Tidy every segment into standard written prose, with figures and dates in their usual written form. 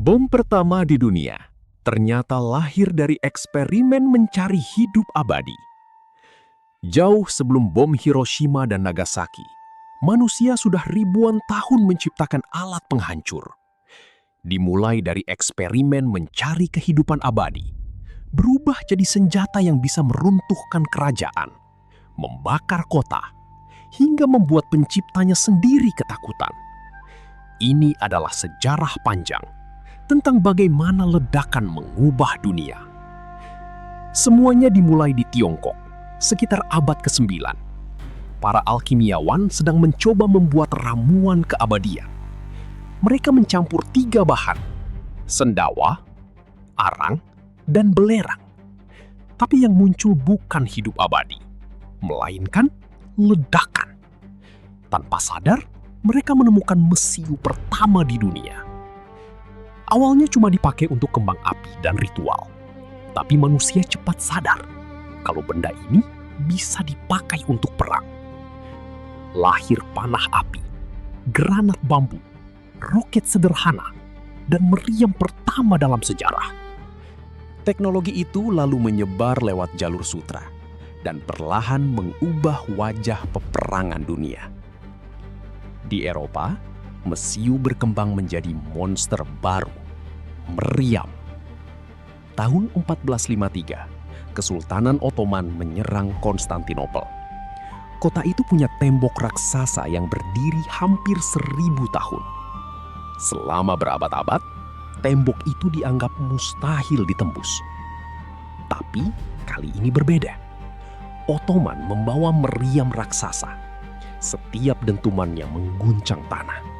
Bom pertama di dunia ternyata lahir dari eksperimen mencari hidup abadi. Jauh sebelum bom Hiroshima dan Nagasaki, manusia sudah ribuan tahun menciptakan alat penghancur. Dimulai dari eksperimen mencari kehidupan abadi, berubah jadi senjata yang bisa meruntuhkan kerajaan, membakar kota, hingga membuat penciptanya sendiri ketakutan. Ini adalah sejarah panjang tentang bagaimana ledakan mengubah dunia. Semuanya dimulai di Tiongkok, sekitar abad ke-9. Para alkimiawan sedang mencoba membuat ramuan keabadian. Mereka mencampur 3 bahan, sendawa, arang, dan belerang. Tapi yang muncul bukan hidup abadi, melainkan ledakan. Tanpa sadar, mereka menemukan mesiu pertama di dunia. Awalnya cuma dipakai untuk kembang api dan ritual. Tapi manusia cepat sadar kalau benda ini bisa dipakai untuk perang. Lahir panah api, granat bambu, roket sederhana, dan meriam pertama dalam sejarah. Teknologi itu lalu menyebar lewat jalur sutra dan perlahan mengubah wajah peperangan dunia. Di Eropa, mesiu berkembang menjadi monster baru, meriam. Tahun 1453, Kesultanan Ottoman menyerang Konstantinopel. Kota itu punya tembok raksasa yang berdiri hampir 1000 tahun. Selama berabad-abad, tembok itu dianggap mustahil ditembus. Tapi kali ini berbeda. Ottoman membawa meriam raksasa. Setiap dentumannya mengguncang tanah.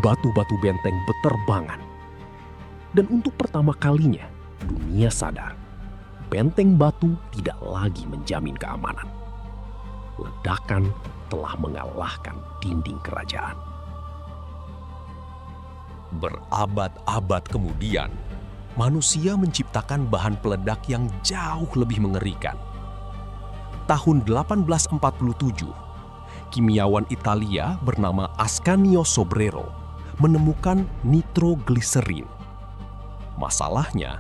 Batu-batu benteng beterbangan. Dan untuk pertama kalinya, dunia sadar, benteng batu tidak lagi menjamin keamanan. Ledakan telah mengalahkan dinding kerajaan. Berabad-abad kemudian, manusia menciptakan bahan peledak yang jauh lebih mengerikan. Tahun 1847, kimiawan Italia bernama Ascanio Sobrero menemukan nitrogliserin. Masalahnya,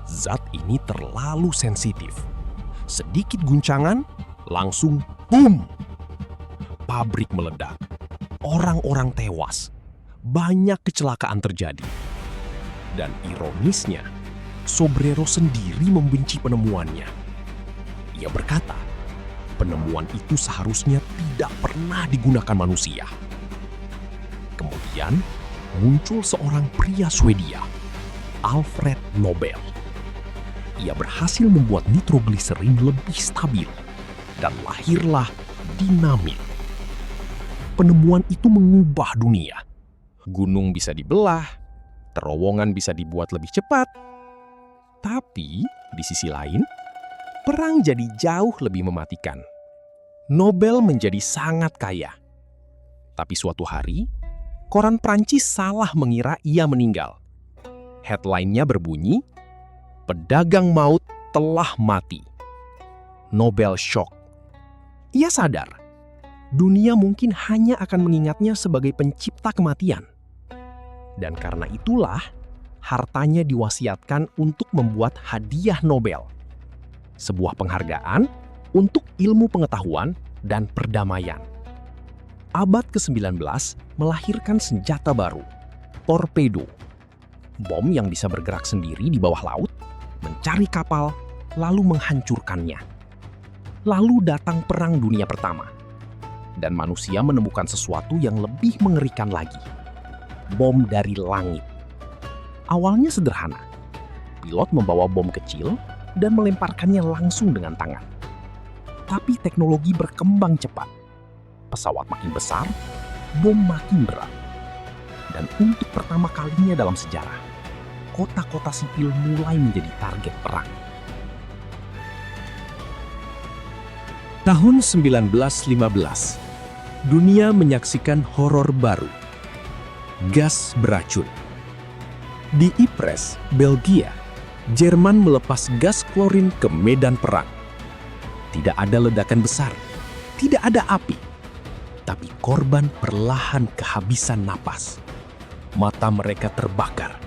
zat ini terlalu sensitif. Sedikit guncangan, langsung boom! Pabrik meledak, orang-orang tewas, banyak kecelakaan terjadi. Dan ironisnya, Sobrero sendiri membenci penemuannya. Ia berkata, penemuan itu seharusnya tidak pernah digunakan manusia. Kemudian muncul seorang pria Swedia, Alfred Nobel. Ia berhasil membuat nitrogliserin lebih stabil dan lahirlah dinamit. Penemuan itu mengubah dunia. Gunung bisa dibelah, terowongan bisa dibuat lebih cepat. Tapi di sisi lain, perang jadi jauh lebih mematikan. Nobel menjadi sangat kaya. Tapi suatu hari, koran Prancis salah mengira ia meninggal. Headline-nya berbunyi, "Pedagang maut telah mati." Nobel shock. Ia sadar, dunia mungkin hanya akan mengingatnya sebagai pencipta kematian. Dan karena itulah, hartanya diwasiatkan untuk membuat hadiah Nobel. Sebuah penghargaan untuk ilmu pengetahuan dan perdamaian. Abad ke-19 melahirkan senjata baru, torpedo. Bom yang bisa bergerak sendiri di bawah laut, mencari kapal, lalu menghancurkannya. Lalu datang Perang Dunia Pertama. Dan manusia menemukan sesuatu yang lebih mengerikan lagi. Bom dari langit. Awalnya sederhana. Pilot membawa bom kecil dan melemparkannya langsung dengan tangan. Tapi teknologi berkembang cepat. Pesawat makin besar, bom makin berat. Dan untuk pertama kalinya dalam sejarah, kota-kota sipil mulai menjadi target perang. Tahun 1915, dunia menyaksikan horor baru. Gas beracun. Di Ypres, Belgia, Jerman melepas gas klorin ke medan perang. Tidak ada ledakan besar, tidak ada api. Tapi korban perlahan kehabisan napas. Mata mereka terbakar,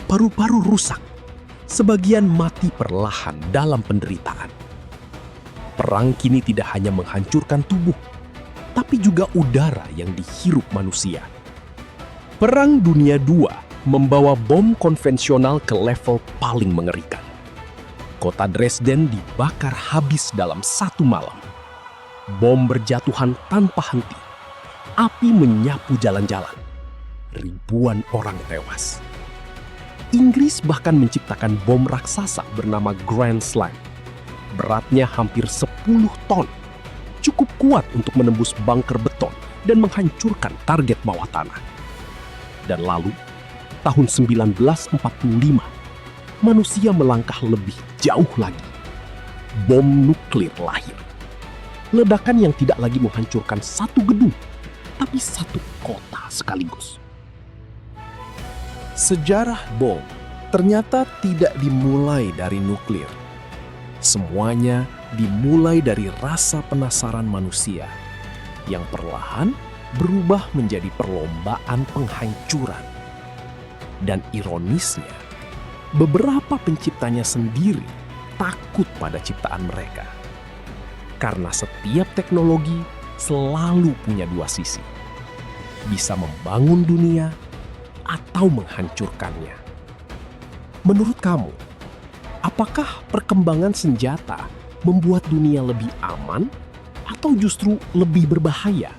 Paru-paru rusak, sebagian mati perlahan dalam penderitaan. Perang kini tidak hanya menghancurkan tubuh, tapi juga udara yang dihirup manusia. Perang Dunia II membawa bom konvensional ke level paling mengerikan. Kota Dresden dibakar habis dalam satu malam. Bom berjatuhan tanpa henti. Api menyapu jalan-jalan. Ribuan orang tewas. Inggris bahkan menciptakan bom raksasa bernama Grand Slam. Beratnya hampir 10 ton. Cukup kuat untuk menembus bunker beton dan menghancurkan target bawah tanah. Dan lalu, tahun 1945, manusia melangkah lebih jauh lagi. Bom nuklir lahir. Ledakan yang tidak lagi menghancurkan satu gedung, tapi satu kota sekaligus. Sejarah bom ternyata tidak dimulai dari nuklir. Semuanya dimulai dari rasa penasaran manusia yang perlahan berubah menjadi perlombaan penghancuran. Dan ironisnya, beberapa penciptanya sendiri takut pada ciptaan mereka. Karena setiap teknologi selalu punya dua sisi. Bisa membangun dunia atau menghancurkannya. Menurut kamu, apakah perkembangan senjata membuat dunia lebih aman atau justru lebih berbahaya?